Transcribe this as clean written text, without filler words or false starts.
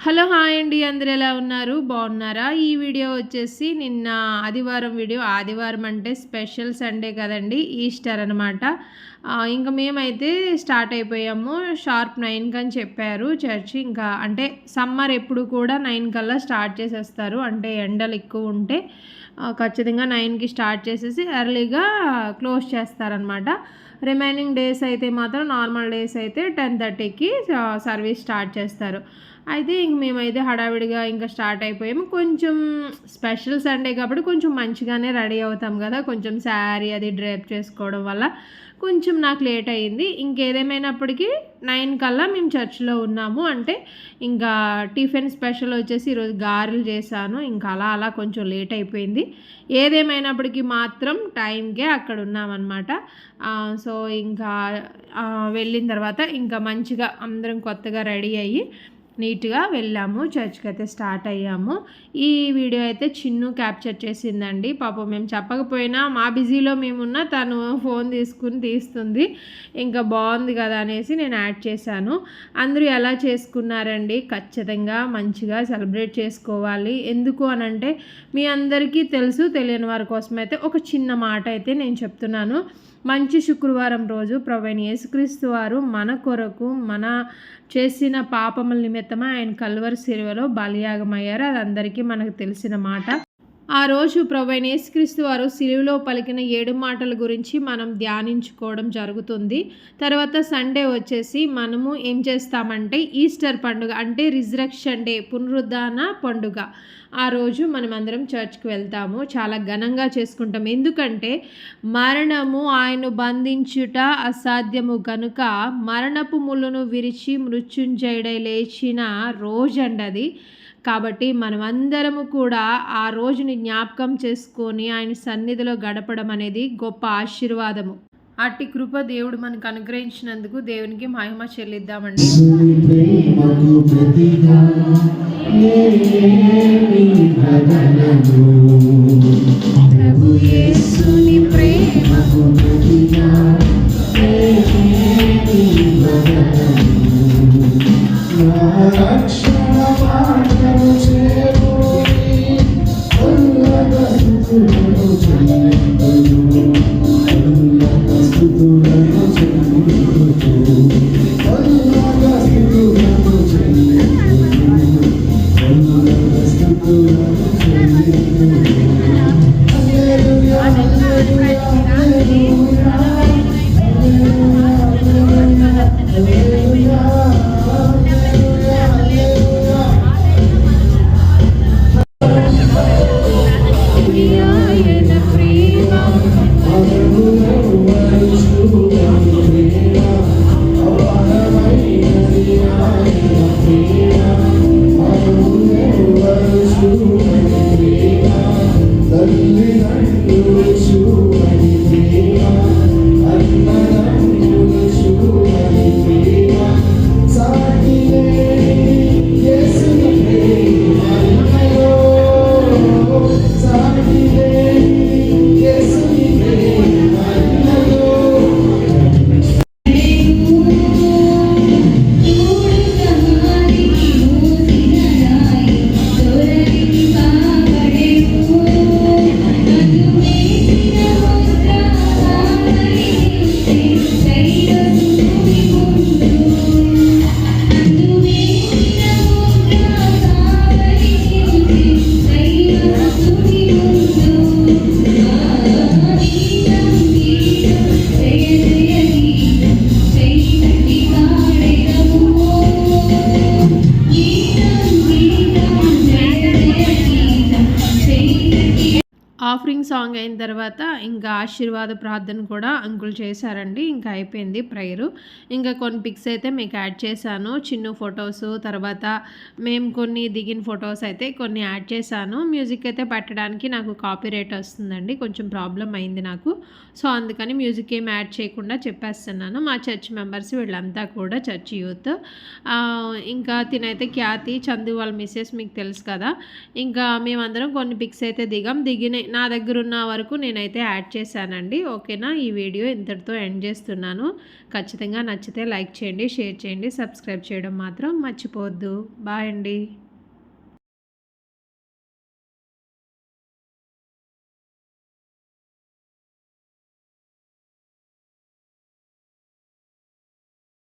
Hello hi అండి, అందరూ ఎలా ఉన్నారు? బాగున్నారా? ఈ వీడియో వచ్చేసి నిన్న ఆదివారం వీడియో. ఆదివారం అంటే స్పెషల్ సండే కదండి, ఈస్టర్ అనమాట. ఇంకా మేమైతే స్టార్ట్ అయిపోయాము. షార్ప్ 9 అని చెప్పారు చర్చ్. ఇంకా అంటే సమ్మర్ ఎప్పుడు కూడా 9 కల్లా స్టార్ట్ చేసేస్తారు. అంటే ఎండలు ఎక్కువ ఉంటే ఖచ్చితంగా 9కి స్టార్ట్ చేసేసి ఎర్లీగా క్లోజ్ చేస్తారనమాట. రిమైనింగ్ డేస్ అయితే మాత్రం నార్మల్ డేస్ అయితే 10:30కి సర్వీస్ స్టార్ట్ చేస్తారు. అయితే ఇంక మేమైతే హడావిడిగా ఇంకా స్టార్ట్ అయిపోయాము. కొంచెం స్పెషల్ సండే కాబట్టి కొంచెం మంచిగానే రెడీ అవుతాం కదా, కొంచెం శారీ అది డ్రేప్ చేసుకోవడం వల్ల కొంచెం నాకు లేట్ అయ్యింది. ఇంకేదేమైనప్పటికీ 9 కల్లా మేము చర్చ్లో ఉన్నాము. అంటే ఇంకా టిఫిన్ స్పెషల్ వచ్చేసి ఈరోజు గారెలు చేశాను. ఇంకా అలా అలా కొంచెం లేట్ అయిపోయింది. ఏదేమైనప్పటికీ మాత్రం టైంకే అక్కడ ఉన్నామన్నమాట. సో ఇంకా వెళ్ళిన తర్వాత ఇంకా మంచిగా అందరం కొత్తగా రెడీ అయ్యి నీట్గా వెళ్ళాము. చర్చ్కి అయితే స్టార్ట్ అయ్యాము. ఈ వీడియో అయితే చిన్ను క్యాప్చర్ చేసిందండి. పాపం మేము చెప్పకపోయినా మా బిజీలో మేమున్నా తను ఫోన్ తీసుకుని తీస్తుంది. ఇంకా బాగుంది కదా అనేసి నేను యాడ్ చేశాను. అందరూ ఎలా చేసుకున్నారండి? ఖచ్చితంగా మంచిగా సెలబ్రేట్ చేసుకోవాలి. ఎందుకు అనంటే మీ అందరికీ తెలుసు, తెలియని వారి కోసం అయితే ఒక చిన్న మాట అయితే నేను చెప్తున్నాను. మంచి శుక్రవారం రోజు ప్రభువైన యేసుక్రీస్తు వారు మన కొరకు మన చేసిన పాపముల నిమిత్తమై ఆయన కల్వరి శిలువలో బలియాగమయ్యారు. అది అందరికీ మనకు తెలిసిన మాట. ఆ రోజు ప్రభువైన యేసుక్రీస్తు వారు శిలువలో పలికిన 7 మాటల గురించి మనం ధ్యానించుకోవడం జరుగుతుంది. తర్వాత సండే వచ్చేసి మనము ఏం చేస్తామంటే ఈస్టర్ పండుగ, అంటే రిజరక్షన్ డే, పునరుద్ధాన పండుగ. ఆ రోజు మనమందరం చర్చ్కి వెళ్తాము. చాలా ఘనంగా చేసుకుంటాం. ఎందుకంటే మరణము ఆయన బంధించుట అసాధ్యము కనుక మరణపు ముళ్ళను విరిచి మృత్యుంజయుడై లేచిన రోజండి అది. కాబట్టి మనమందరము కూడా ఆ రోజుని జ్ఞాపకం చేసుకొని ఆయన సన్నిధిలో గడపడం అనేది గొప్ప ఆశీర్వాదము. అట్టి కృప దేవుడు మనకు అనుగ్రహించినందుకు దేవునికి మహిమ చెల్లిద్దామండి. ఆఫరింగ్ సాంగ్ అయిన తర్వాత ఇంకా ఆశీర్వాద ప్రార్థన కూడా అంకుల్ చేశారండి. ఇంకా అయిపోయింది ప్రేయరు. ఇంకా కొన్ని పిక్స్ అయితే మీకు యాడ్ చేశాను, చిన్న ఫొటోస్, తర్వాత మేము కొన్ని దిగిన ఫొటోస్ అయితే కొన్ని యాడ్ చేశాను. మ్యూజిక్ అయితే పెట్టడానికి నాకు కాపీరైట్ వస్తుందండి, కొంచెం ప్రాబ్లం అయింది నాకు. సో అందుకని మ్యూజిక్ ఏం యాడ్ చేయకుండా చెప్పేస్తున్నాను. మా చర్చ్ మెంబర్స్ వీళ్ళంతా కూడా చర్చ్ యూత్. ఇంకా తినైతే ఖ్యాతి, చందు వాళ్ళ మిస్సెస్ మీకు తెలుసు కదా. ఇంకా మేమందరం కొన్ని పిక్స్ అయితే దిగాం. నా దగ్గర ఉన్న వరకు నేనైతే యాడ్ చేశానండి. ఓకేనా, ఈ వీడియో ఇంతటితో ఎండ్ చేస్తున్నాను. ఖచ్చితంగా నచ్చితే లైక్ చేయండి, షేర్ చేయండి, సబ్స్క్రైబ్ చేయడం మాత్రం మర్చిపోవద్దు. బాయ్ అండి.